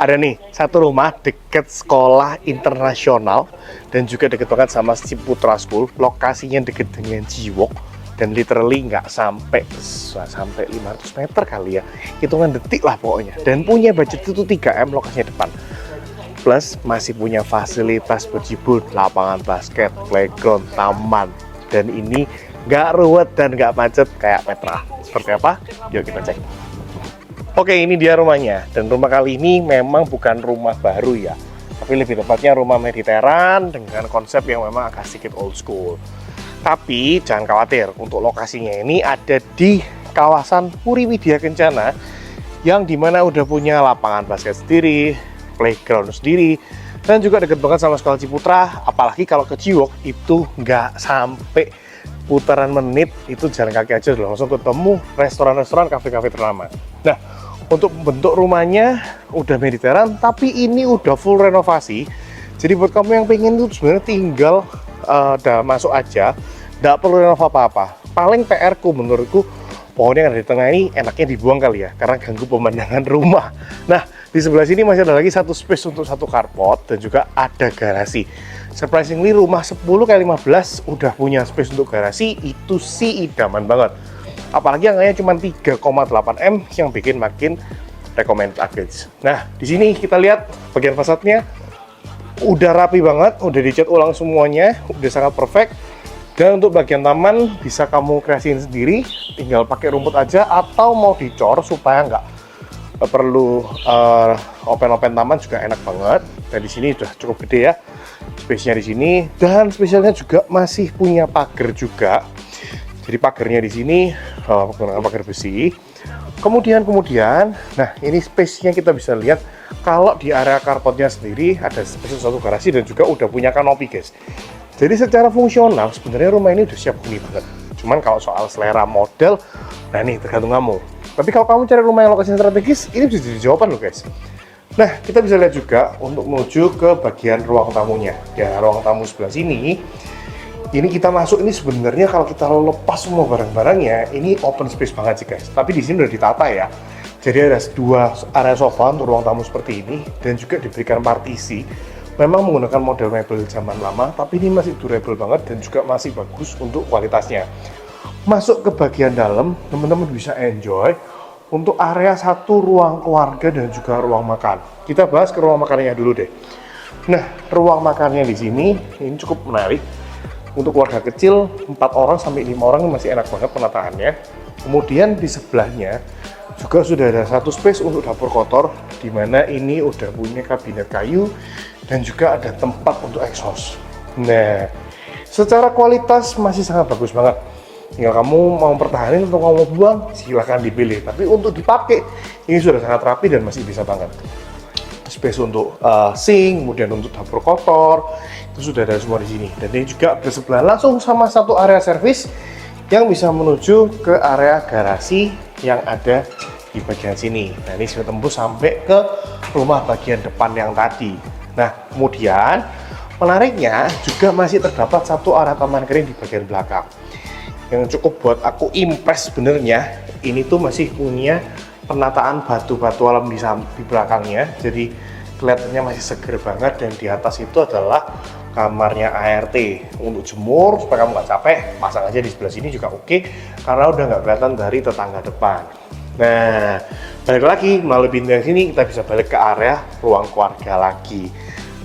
Ada nih satu rumah deket sekolah internasional dan juga deket banget sama Ciputra School. Lokasinya deket dengan Jiwok dan literally nggak sampai 500 meter kali ya, hitungan detik lah pokoknya. Dan punya budget itu 3M, lokasinya depan. Plus masih punya fasilitas berjibun, lapangan basket, playground, taman. Dan ini nggak ruwet dan nggak macet kayak Petra. Seperti apa? Yuk kita cek. Oke, ini dia rumahnya. Dan rumah kali ini memang bukan rumah baru ya, tapi lebih tepatnya rumah Mediteran dengan konsep yang memang agak sedikit old school. Tapi jangan khawatir, untuk lokasinya ini ada di kawasan Puri Widya Kencana, yang dimana udah punya lapangan basket sendiri, playground sendiri, dan juga deket banget sama sekolah Ciputra. Apalagi kalau ke Jiwok itu nggak sampai putaran menit, itu jalan kaki aja udah langsung ketemu restoran-restoran, kafe-kafe ternama. Nah, untuk bentuk rumahnya udah Mediteran, tapi ini udah full renovasi. Jadi buat kamu yang pengen tuh sebenarnya tinggal udah masuk aja, nggak perlu renov apa-apa. Paling PR ku menurutku, pohon yang ada di tengah ini enaknya dibuang kali ya, karena ganggu pemandangan rumah. Nah, di sebelah sini masih ada lagi satu space untuk satu carport dan juga ada garasi. Surprisingly rumah 10x15 udah punya space untuk garasi, itu sih idaman banget. Apalagi angkanya cuma 3,8M yang bikin makin recommended package. Nah, di sini kita lihat bagian fasadnya udah rapi banget, udah dicat ulang semuanya, udah sangat perfect. Dan untuk bagian taman bisa kamu kreasiin sendiri, tinggal pakai rumput aja atau mau dicor supaya nggak perlu open taman juga enak banget. Dan di sini udah cukup gede ya space-nya di sini, dan spesialnya juga masih punya pagar juga. Jadi pagarnya di sini menggunakan pagar besi. Kemudian, nah ini space-nya kita bisa lihat kalau di area carportnya sendiri ada space satu garasi dan juga udah punya kanopi guys. Jadi secara fungsional sebenarnya rumah ini udah siap huni banget. Cuman kalau soal selera model, nah ini tergantung kamu. Tapi kalau kamu cari rumah yang lokasinya strategis, ini bisa jadi jawaban loh guys. Nah, kita bisa lihat juga untuk menuju ke bagian ruang tamunya. Ya, ruang tamu sebelah sini. Ini kita masuk, ini sebenarnya kalau kita lepas semua barang-barangnya, ini open space banget sih guys. Tapi di sini udah ditata ya. Jadi ada dua area sofa untuk ruang tamu seperti ini, dan juga diberikan partisi. Memang menggunakan model mebel zaman lama, tapi ini masih durable banget dan juga masih bagus untuk kualitasnya. Masuk ke bagian dalam, teman-teman bisa enjoy untuk area satu ruang keluarga dan juga ruang makan. Kita bahas ke ruang makannya dulu deh. Nah, ruang makannya di sini ini cukup menarik. Untuk keluarga kecil 4 orang sampai 5 orang masih enak banget penataannya. Kemudian di sebelahnya juga sudah ada satu space untuk dapur kotor, di mana ini udah punya kabinet kayu dan juga ada tempat untuk exhaust. Nah, secara kualitas masih sangat bagus banget. Tinggal kamu mau pertahanin atau mau buang, silahkan dipilih. Tapi untuk dipakai, ini sudah sangat rapi dan masih bisa banget. Space untuk sink, kemudian untuk dapur kotor, itu sudah ada semua di sini. Dan ini juga bersebelahan langsung sama satu area servis yang bisa menuju ke area garasi yang ada di bagian sini. Nah, ini sudah tembus sampai ke rumah bagian depan yang tadi. Nah, kemudian menariknya juga masih terdapat satu area taman kering di bagian belakang. Yang cukup buat aku impress sebenarnya, ini tuh masih punya penataan batu-batu alam di belakangnya. Jadi kelihatannya masih seger banget, dan di atas itu adalah kamarnya ART untuk jemur supaya kamu nggak capek. Pasang aja di sebelah sini juga oke, karena udah nggak kelihatan dari tetangga depan. Nah, balik lagi melalui pintu yang sini kita bisa balik ke area ruang keluarga lagi.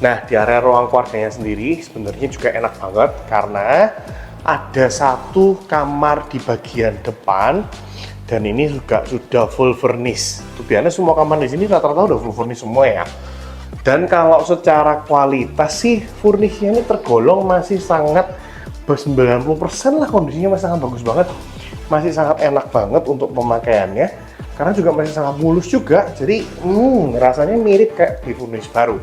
Nah, di area ruang keluarganya sendiri sebenarnya juga enak banget karena ada satu kamar di bagian depan. Dan ini juga sudah full furnish. Tuh biasanya semua kamar di sini rata-rata udah full furnish semua ya. Dan kalau secara kualitas sih furnishnya ini tergolong masih sangat 90% lah, kondisinya masih sangat bagus banget. Masih sangat enak banget untuk pemakaiannya. Karena juga masih sangat mulus juga. Jadi rasanya mirip kayak di furnish baru.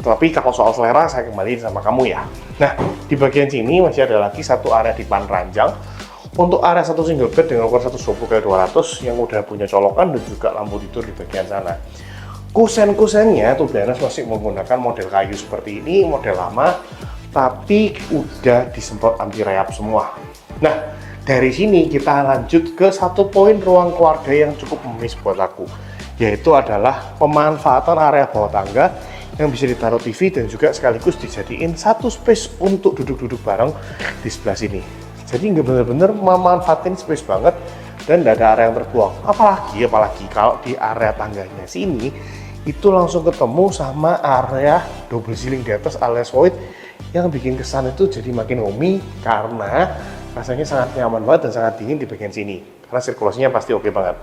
Tapi kalau soal selera saya kembali sama kamu ya. Nah, di bagian sini masih ada lagi satu area dipan ranjang. Untuk area satu single bed dengan ukuran 120x200 yang udah punya colokan dan juga lampu tidur di bagian sana. Kusen-kusennya tuh Blanas masih menggunakan model kayu seperti ini, model lama, tapi udah disemprot anti rayap semua. Nah, dari sini kita lanjut ke satu poin ruang keluarga yang cukup miss buat aku, yaitu adalah pemanfaatan area bawah tangga yang bisa ditaruh TV dan juga sekaligus dijadiin satu space untuk duduk-duduk bareng di sebelah sini. Jadi nggak bener-bener memanfaatin space banget dan nggak ada area yang terbuang. Apalagi kalau di area tangganya sini itu langsung ketemu sama area double ceiling di atas alias void yang bikin kesan itu jadi makin homey karena rasanya sangat nyaman banget dan sangat dingin di bagian sini karena sirkulasinya pasti oke banget.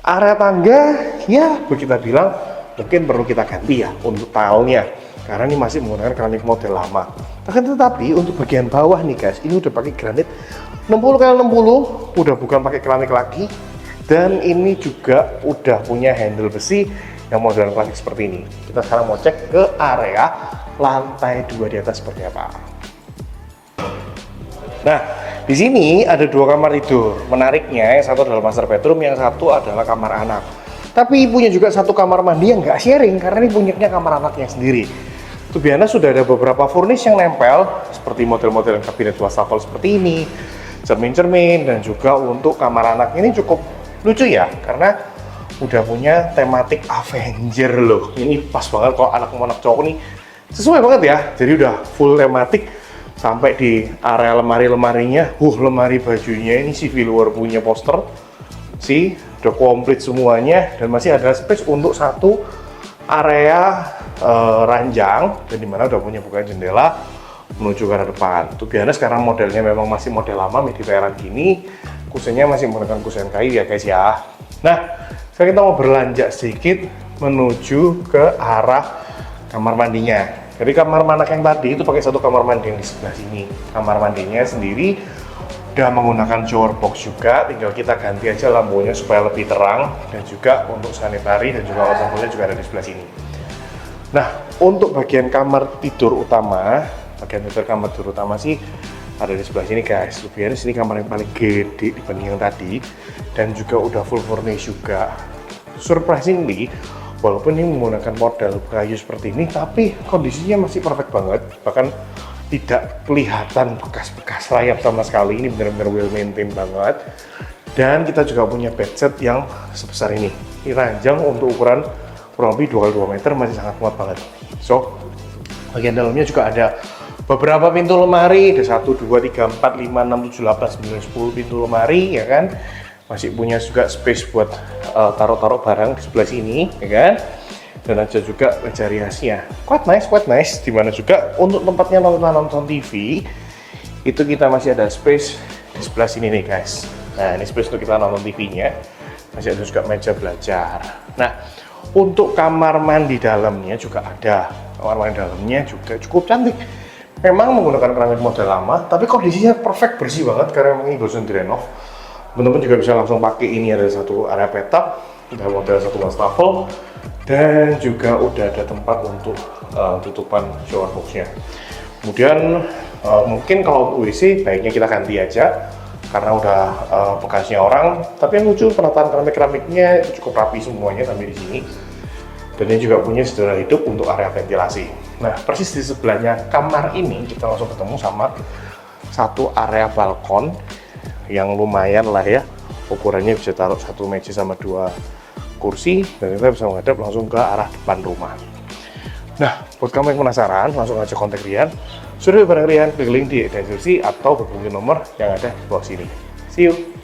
Area tangga ya kita bilang mungkin perlu kita ganti ya untuk tilenya karena ini masih menggunakan keramik model lama. Tetapi untuk bagian bawah nih guys, ini udah pakai granit 60x60, udah bukan pakai keramik lagi, dan ini juga udah punya handle besi yang model klasik seperti ini. Kita sekarang mau cek ke area lantai 2 di atas seperti apa. Nah, di sini ada 2 kamar tidur. Menariknya, yang satu adalah master bedroom, yang satu adalah kamar anak. Tapi punya juga satu kamar mandi yang nggak sharing karena ini punyanya kamar anaknya sendiri. Tuh biasanya sudah ada beberapa furnish yang nempel seperti model-model kabinet wastafel seperti ini, cermin-cermin, dan juga untuk kamar anak ini cukup lucu ya karena udah punya tematik Avenger loh. Ini pas banget kalau anak cowok nih, sesuai banget ya. Jadi udah full tematik sampai di area lemari-lemarinya. Lemari bajunya ini Civil War punya poster sih, udah komplit semuanya dan masih ada space untuk satu area ranjang dan dimana udah punya bukaan jendela menuju ke arah depan. Tuh biasanya sekarang modelnya memang masih model lama midi-peran gini, kusennya masih menggunakan kusen kayu ya guys ya. Nah, sekarang kita mau berlanjut sedikit menuju ke arah kamar mandinya. Jadi kamar anak yang tadi itu pakai satu kamar mandi yang di sebelah sini. Kamar mandinya sendiri udah menggunakan shower box juga, tinggal kita ganti aja lampunya supaya lebih terang dan juga untuk sanitari dan juga waterfallnya juga ada di sebelah sini. Nah, untuk bagian kamar tidur utama, sih ada di sebelah sini guys. Lebihnya sini kamar yang paling gede dibanding yang tadi dan juga udah full furnish juga. Surprisingly, walaupun ini menggunakan model kayu seperti ini, tapi kondisinya masih perfect banget. Bahkan tidak kelihatan bekas-bekas rayap sama sekali. Ini benar-benar well maintained banget. Dan kita juga punya bedset yang sebesar ini. Ini ranjang untuk ukuran kurang lebih 2x2 meter masih sangat kuat banget. So, bagian dalamnya juga ada beberapa pintu lemari. Ada 1, 2, 3, 4, 5, 6, 7, 8, 9, 10 pintu lemari ya kan. Masih punya juga space buat taruh-taruh barang di sebelah sini ya kan. Dan ada juga meja riasnya, quite nice. Dimana juga untuk tempatnya nonton TV itu kita masih ada space di sebelah sini nih guys. Nah ini space untuk kita nonton TV-nya, masih ada juga meja belajar. Nah untuk kamar mandi dalamnya juga ada, kamar mandi dalamnya juga cukup cantik. Memang menggunakan keramik model lama, tapi kondisinya perfect, bersih banget karena memang ini barusan direnov. Teman-teman juga bisa langsung pakai ini, ada satu area petak, ada model satu wastafel, dan juga udah ada tempat untuk tutupan shower box-nya. Kemudian mungkin kalau WC baiknya kita ganti aja karena udah bekasnya orang. Tapi yang lucu penataan keramiknya cukup rapi semuanya sampai di sini. Dan ini juga punya jendela hidup untuk area ventilasi. Nah persis di sebelahnya kamar ini kita langsung ketemu sama satu area balkon yang lumayan lah ya. Ukurannya bisa taruh satu meja sama 2 kursi dan kita bisa menghadap langsung ke arah depan rumah. Nah, buat kamu yang penasaran, langsung aja kontak Rian. Sudah bareng Rian, klik link di deskripsi atau hubungi nomor yang ada di bawah sini. See you!